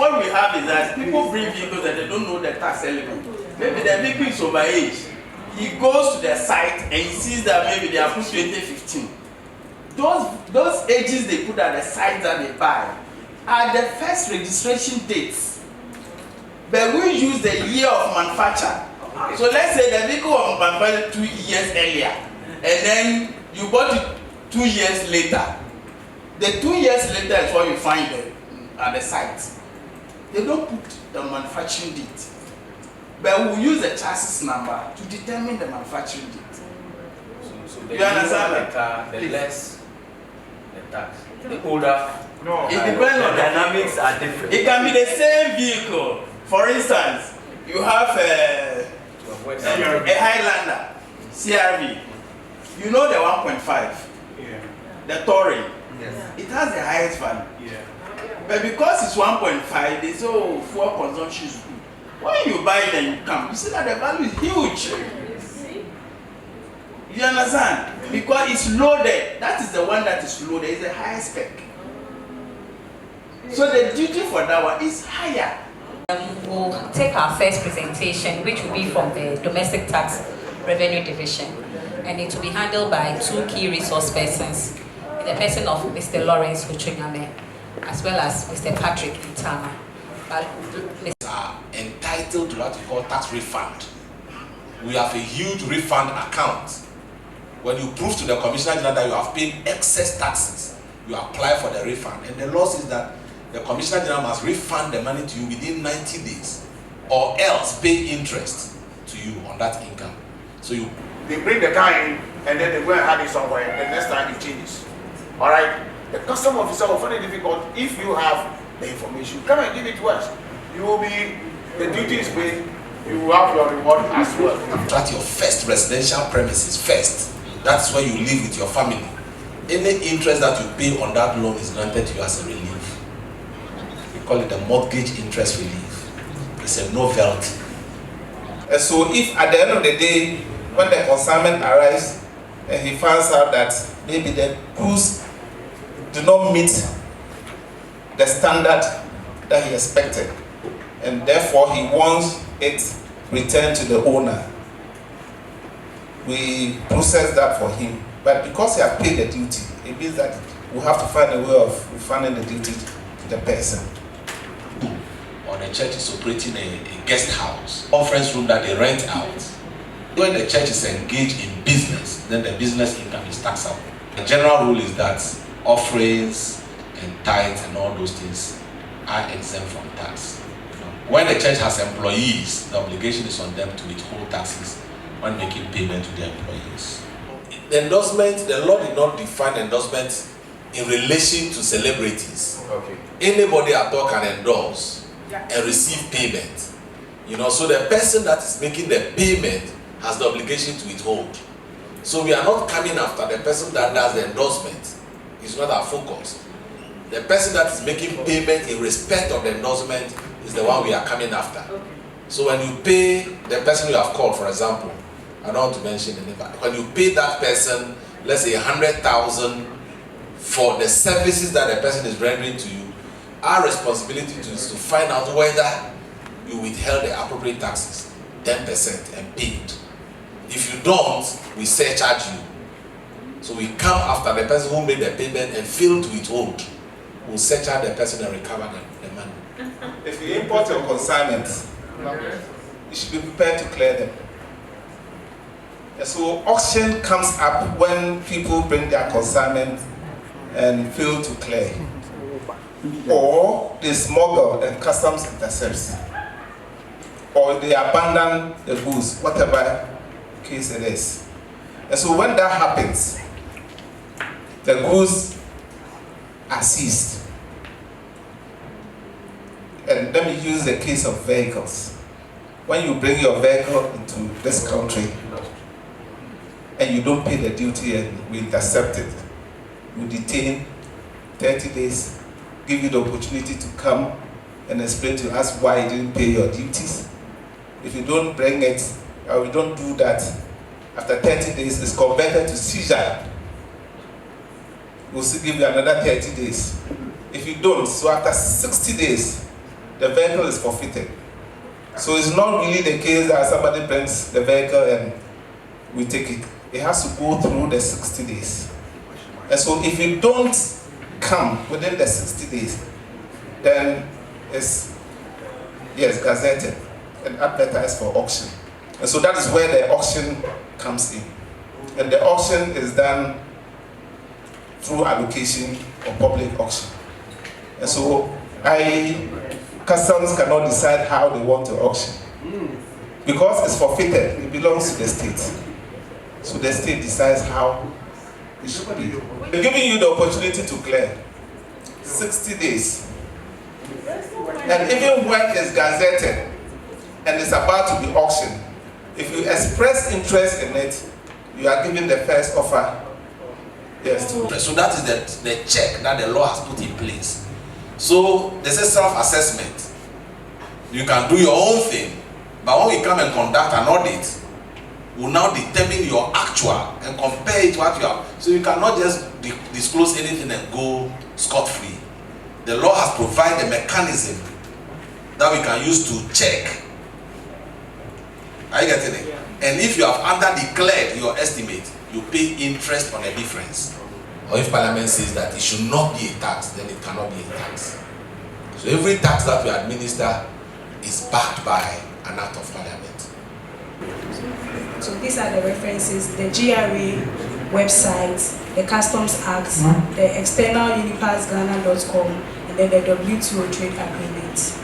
what we have is that people bring vehicles and they don't know the tax element. Maybe the vehicle is over age. He goes to the site and he sees that maybe they are put 2015. Those ages they put at the site that they buy are the first registration dates. But we use the year of manufacture. So let's say the vehicle was manufactured 2 years earlier, and then you bought it 2 years later. The 2 years later is what you find at the site. They don't put the manufacturing date, but we use the chassis number to determine the manufacturing date. So the you understand the car, the less the tax, the older. No, it depends on the dynamics are different. It can be the same vehicle. For instance, you have a Highlander CRV. You know the 1.5, the Touring. Yes. It has the highest value. Yeah. But because it's 1.5, they say, oh, fuel consumption is good. When you buy it and you come, you see that the value is huge. You understand? Because it's loaded. That is the one that is loaded. It's the highest spec. So the duty for that one is higher. We'll take our first presentation, which will be from the Domestic Tax Revenue Division, and it will be handled by two key resource persons, in the person of Mr. Lawrence Huchungame, as well as Mr. Patrick Intama. Are entitled to what we call tax refund. We have a huge refund account. When you prove to the Commissioner General that you have paid excess taxes, you apply for the refund, and the law says that the Commissioner General must refund the money to you within 90 days, or else pay interest to you on that income. So they bring the car in and then they go and hide it somewhere. The next time it changes. All right. The custom officer will find it difficult if you have the information. Come and give it to us. You will be, the duty is paid. You will have your reward as well. At your first residential premises first. That's where you live with your family. Any interest that you pay on that loan is granted to you as a relief. We call it the mortgage interest relief. It's a novelty. And so if at the end of the day, when the consignment arrives and he finds out that maybe the goods do not meet the standard that he expected, and therefore he wants it returned to the owner, we process that for him. But because he has paid the duty, it means that we have to find a way of refunding the duty to the person. Or the church is operating a guest house, conference room that they rent out. When the church is engaged in business, then the business income is taxable. The general rule is that offerings and tithes and all those things are exempt from tax. When the church has employees, the obligation is on them to withhold taxes when making payment to their employees. The endorsement, the law did not define endorsement in relation to celebrities. Okay. Anybody at all can endorse and receive payment. So the person that is making the payment has the obligation to withhold. So we are not coming after the person that does the endorsement. It's not our focus. The person that is making payment in respect of the endorsement is the one we are coming after. Okay. So when you pay the person you have called, for example, I don't want to mention the name, but when you pay that person, let's say 100,000 for the services that the person is rendering to you, our responsibility is to find out whether you withheld the appropriate taxes, 10%, and paid. If you don't, we surcharge you. So we come after the person who made the payment and failed to withhold. We'll surcharge the person and recover the money. If you import your consignments, you should be prepared to clear them. And so auction comes up when people bring their consignment and fail to clear, or they smuggle and customs intercepts, or they abandon the goods, whatever case it is. And so when that happens, the goods are seized. And let me use the case of vehicles. When you bring your vehicle into this country and you don't pay the duty and we intercept it, we detain 30 days, give you the opportunity to come and explain to us why you didn't pay your duties. If you don't bring it, or we don't do that, after 30 days it's converted to seizure. We'll still give you another 30 days. If you don't, so after 60 days, the vehicle is forfeited. So it's not really the case that somebody brings the vehicle and we take it. It has to go through the 60 days. And so if you don't come within the 60 days, then it's, yes, gazetted and advertised for auction. And so that is where the auction comes in. And the auction is done through allocation or public auction. And so customs cannot decide how they want to auction. Because it's forfeited, it belongs to the state. So the state decides how it should be. We're giving you the opportunity to clear 60 days. And even when it's gazetted and it's about to be auctioned, if you express interest in it, you are given the first offer. Yes. So that is the check that the law has put in place. So there's a self-assessment. You can do your own thing, but when we come and conduct an audit, we'll now determine your actual and compare it to what you have. So you cannot just disclose anything and go scot-free. The law has provided a mechanism that we can use to check. Are you getting it? And if you have under-declared your estimate, you pay interest on the difference. Or if Parliament says that it should not be a tax, then it cannot be a tax. So every tax that we administer is backed by an act of Parliament. So these are the references: the GRA website, the Customs Act, the external unipassghana.com, and then the WTO trade agreement.